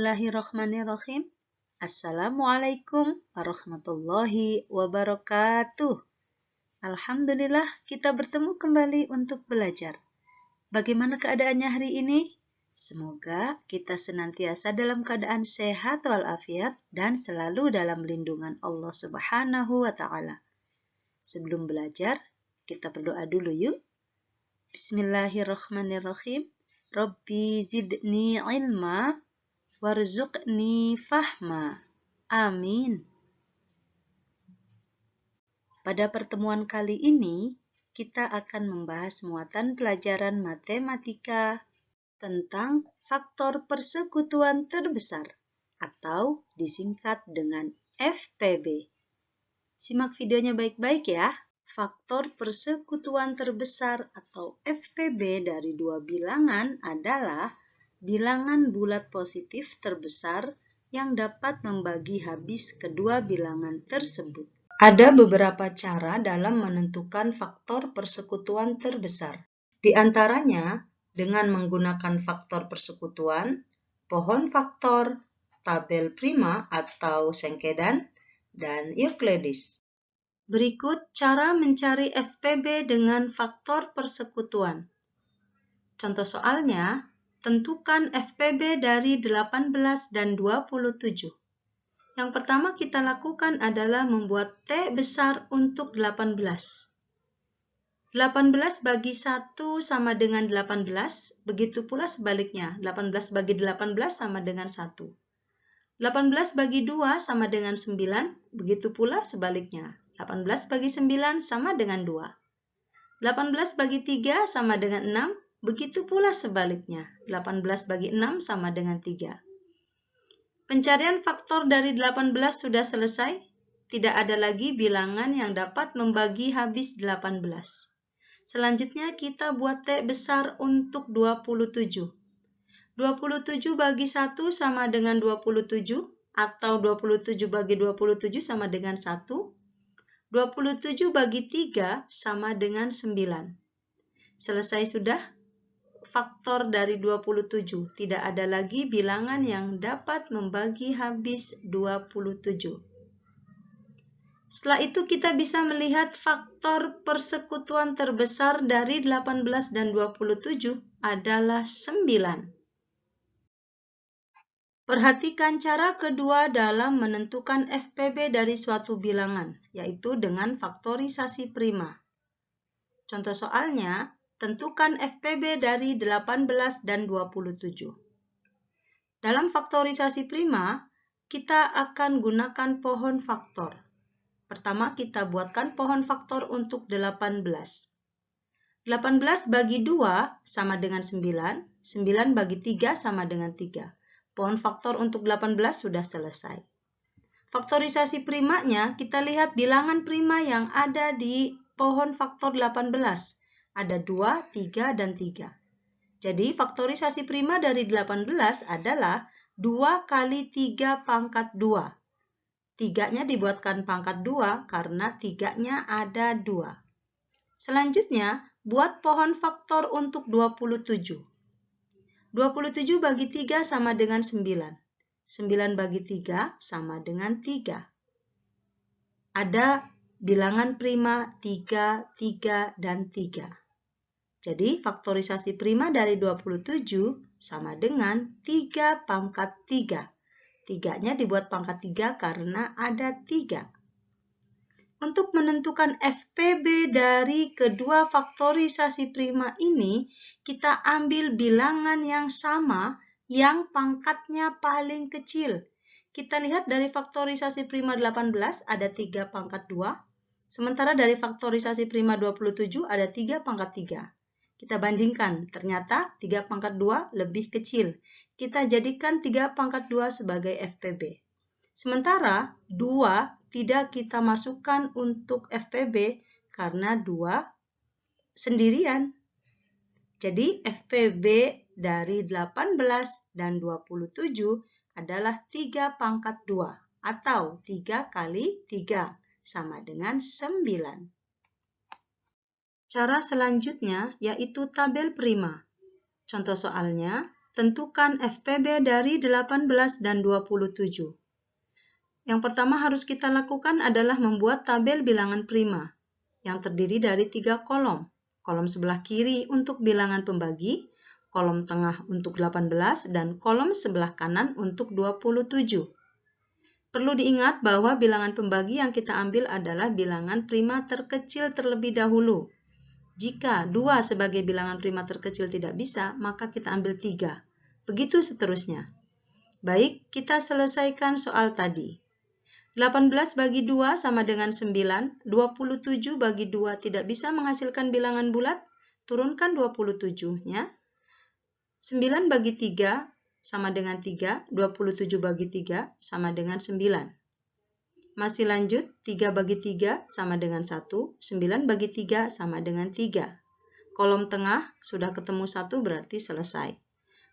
Bismillahirrahmanirrahim. Assalamualaikum warahmatullahi wabarakatuh. Alhamdulillah kita bertemu kembali untuk belajar. Bagaimana keadaannya hari ini? Semoga kita senantiasa dalam keadaan sehat walafiat dan selalu dalam lindungan Allah Subhanahu wa Ta'ala. Sebelum belajar, kita berdoa dulu yuk. Bismillahirrahmanirrahim. Rabbi zidni ilma warzuqni fahma. Amin. Pada pertemuan kali ini, kita akan membahas muatan pelajaran matematika tentang faktor persekutuan terbesar atau disingkat dengan FPB. Simak videonya baik-baik ya. Faktor persekutuan terbesar atau FPB dari dua bilangan adalah bilangan bulat positif terbesar yang dapat membagi habis kedua bilangan tersebut. Ada beberapa cara dalam menentukan faktor persekutuan terbesar. Di antaranya dengan menggunakan faktor persekutuan, pohon faktor, tabel prima atau sengkedan, dan Euclides. Berikut cara mencari FPB dengan faktor persekutuan. Contoh soalnya, tentukan FPB dari 18 dan 27. Yang pertama kita lakukan adalah membuat T besar untuk 18. 18 bagi 1 sama dengan 18, begitu pula sebaliknya. 18 bagi 18 sama dengan 1. 18 bagi 2 sama dengan 9, begitu pula sebaliknya. 18 bagi 9 sama dengan 2. 18 bagi 3 sama dengan 6, begitu pula sebaliknya, 18 bagi 6 sama dengan 3. Pencarian faktor dari 18 sudah selesai. Tidak ada lagi bilangan yang dapat membagi habis 18. Selanjutnya kita buat T besar untuk 27. 27 bagi 1 sama dengan 27, atau 27 bagi 27 sama dengan 1. 27 bagi 3 sama dengan 9. Selesai sudah faktor dari 27. Tidak ada lagi bilangan yang dapat membagi habis 27. Setelah itu kita bisa melihat faktor persekutuan terbesar dari 18 dan 27 adalah 9. Perhatikan cara kedua dalam menentukan FPB dari suatu bilangan, yaitu dengan faktorisasi prima. Contoh soalnya, tentukan FPB dari 18 dan 27. Dalam faktorisasi prima, kita akan gunakan pohon faktor. Pertama, kita buatkan pohon faktor untuk 18. 18 bagi 2 sama dengan 9, 9 bagi 3 sama dengan 3. Pohon faktor untuk 18 sudah selesai. Faktorisasi primanya, kita lihat bilangan prima yang ada di pohon faktor 18. Ada 2, 3, dan 3. Jadi, faktorisasi prima dari 18 adalah 2 kali 3 pangkat 2. 3-nya dibuatkan pangkat 2 karena 3-nya ada 2. Selanjutnya, buat pohon faktor untuk 27. 27 bagi 3 sama dengan 9. 9 bagi 3 sama dengan 3. Ada bilangan prima 3, 3, dan 3. Jadi, faktorisasi prima dari 27 sama dengan 3 pangkat 3. 3-nya dibuat pangkat 3 karena ada 3. Untuk menentukan FPB dari kedua faktorisasi prima ini, kita ambil bilangan yang sama yang pangkatnya paling kecil. Kita lihat dari faktorisasi prima 18 ada 3 pangkat 2, sementara dari faktorisasi prima 27 ada 3 pangkat 3. Kita bandingkan, ternyata 3 pangkat 2 lebih kecil. Kita jadikan 3 pangkat 2 sebagai FPB. Sementara 2 tidak kita masukkan untuk FPB karena 2 sendirian. Jadi FPB dari 18 dan 27 adalah 3 pangkat 2 atau 3 kali 3 sama dengan 9. Cara selanjutnya yaitu tabel prima. Contoh soalnya, tentukan FPB dari 18 dan 27. Yang pertama harus kita lakukan adalah membuat tabel bilangan prima yang terdiri dari 3 kolom. Kolom sebelah kiri untuk bilangan pembagi, kolom tengah untuk 18, dan kolom sebelah kanan untuk 27. Perlu diingat bahwa bilangan pembagi yang kita ambil adalah bilangan prima terkecil terlebih dahulu. Jika 2 sebagai bilangan prima terkecil tidak bisa, maka kita ambil 3. Begitu seterusnya. Baik, kita selesaikan soal tadi. 18 bagi 2 sama dengan 9, 27 bagi 2 tidak bisa menghasilkan bilangan bulat, turunkan 27-nya. 9 bagi 3 sama dengan 3, 27 bagi 3 sama dengan 9. Masih lanjut, 3 bagi 3 sama dengan 1, 9 bagi 3 sama dengan 3. Kolom tengah sudah ketemu 1 berarti selesai.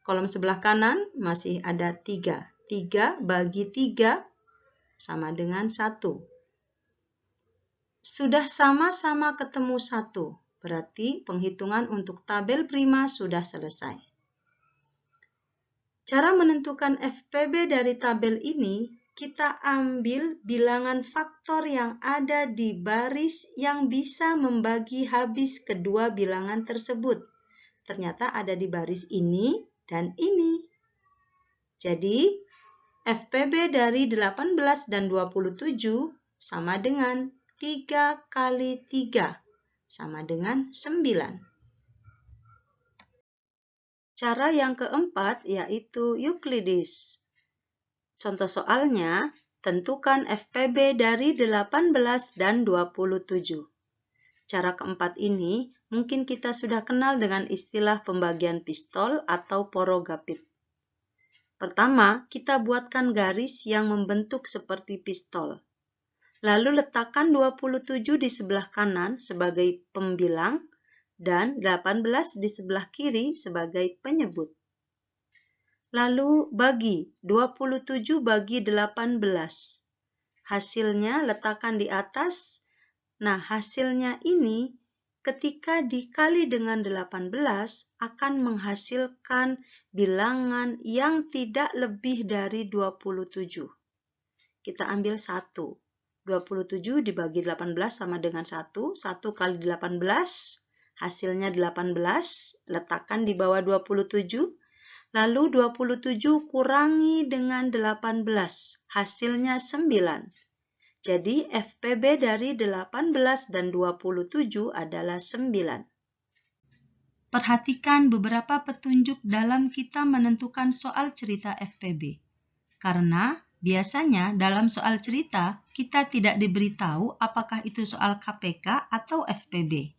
Kolom sebelah kanan masih ada 3. 3 bagi 3 sama dengan 1. Sudah sama-sama ketemu 1, berarti penghitungan untuk tabel prima sudah selesai. Cara menentukan FPB dari tabel ini, kita ambil bilangan faktor yang ada di baris yang bisa membagi habis kedua bilangan tersebut. Ternyata ada di baris ini dan ini. Jadi, FPB dari 18 dan 27 sama dengan 3 kali 3, sama dengan 9. Cara yang keempat yaitu Euclides. Contoh soalnya, tentukan FPB dari 18 dan 27. Cara keempat ini mungkin kita sudah kenal dengan istilah pembagian pistol atau porogapit. Pertama, kita buatkan garis yang membentuk seperti pistol. Lalu letakkan 27 di sebelah kanan sebagai pembilang dan 18 di sebelah kiri sebagai penyebut. Lalu bagi 27 bagi 18. Hasilnya letakkan di atas. Nah, hasilnya ini ketika dikali dengan 18 akan menghasilkan bilangan yang tidak lebih dari 27. Kita ambil 1. 27 dibagi 18 sama dengan 1. 1 kali 18, hasilnya 18. Letakkan di bawah 27. Lalu 27 kurangi dengan 18, hasilnya 9. Jadi FPB dari 18 dan 27 adalah 9. Perhatikan beberapa petunjuk dalam kita menentukan soal cerita FPB. Karena biasanya dalam soal cerita kita tidak diberitahu apakah itu soal KPK atau FPB.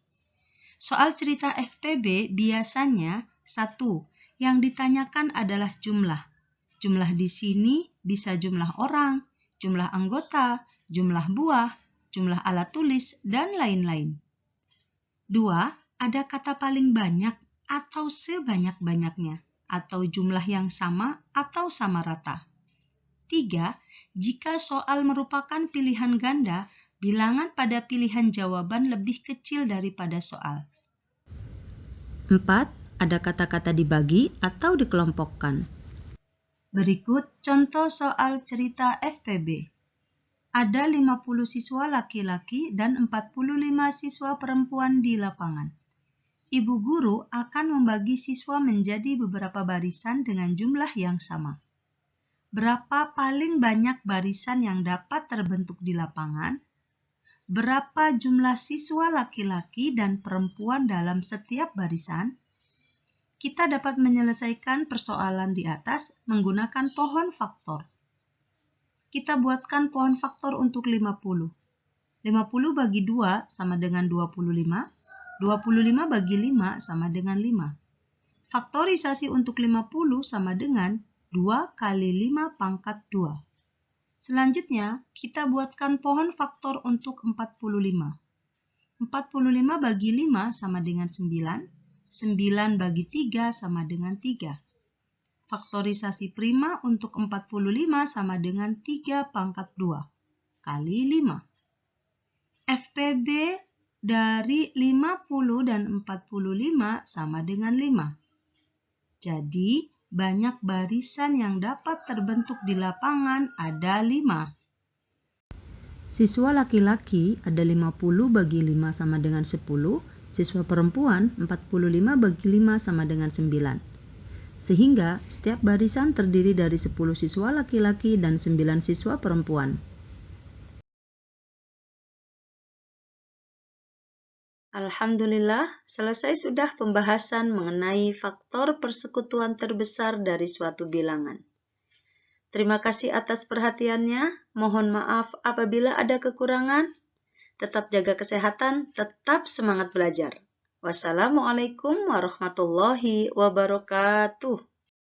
Soal cerita FPB biasanya 1. Yang ditanyakan adalah jumlah. Jumlah di sini bisa jumlah orang, jumlah anggota, jumlah buah, jumlah alat tulis, dan lain-lain. 2. Ada kata paling banyak atau sebanyak-banyaknya, atau jumlah yang sama atau sama rata. 3. Jika soal merupakan pilihan ganda, bilangan pada pilihan jawaban lebih kecil daripada soal. 4. Ada kata-kata dibagi atau dikelompokkan. Berikut contoh soal cerita FPB. Ada 50 siswa laki-laki dan 45 siswa perempuan di lapangan. Ibu guru akan membagi siswa menjadi beberapa barisan dengan jumlah yang sama. Berapa paling banyak barisan yang dapat terbentuk di lapangan? Berapa jumlah siswa laki-laki dan perempuan dalam setiap barisan? Kita dapat menyelesaikan persoalan di atas menggunakan pohon faktor. Kita buatkan pohon faktor untuk 50. 50 bagi 2 sama dengan 25. 25 bagi 5 sama dengan 5. Faktorisasi untuk 50 sama dengan 2 kali 5 pangkat 2. Selanjutnya, kita buatkan pohon faktor untuk 45. 45 bagi 5 sama dengan 9. 9 bagi 3 sama dengan 3. Faktorisasi prima untuk 45 sama dengan 3 pangkat 2 kali 5. FPB dari 50 dan 45 sama dengan 5. Jadi, banyak barisan yang dapat terbentuk di lapangan ada 5. Siswa laki-laki ada 50 bagi 5 sama dengan 10, siswa perempuan 45 bagi 5 sama dengan 9. Sehingga setiap barisan terdiri dari 10 siswa laki-laki dan 9 siswa perempuan. Alhamdulillah, selesai sudah pembahasan mengenai faktor persekutuan terbesar dari suatu bilangan. Terima kasih atas perhatiannya. Mohon maaf apabila ada kekurangan. Tetap jaga kesehatan, tetap semangat belajar. Wassalamualaikum warahmatullahi wabarakatuh.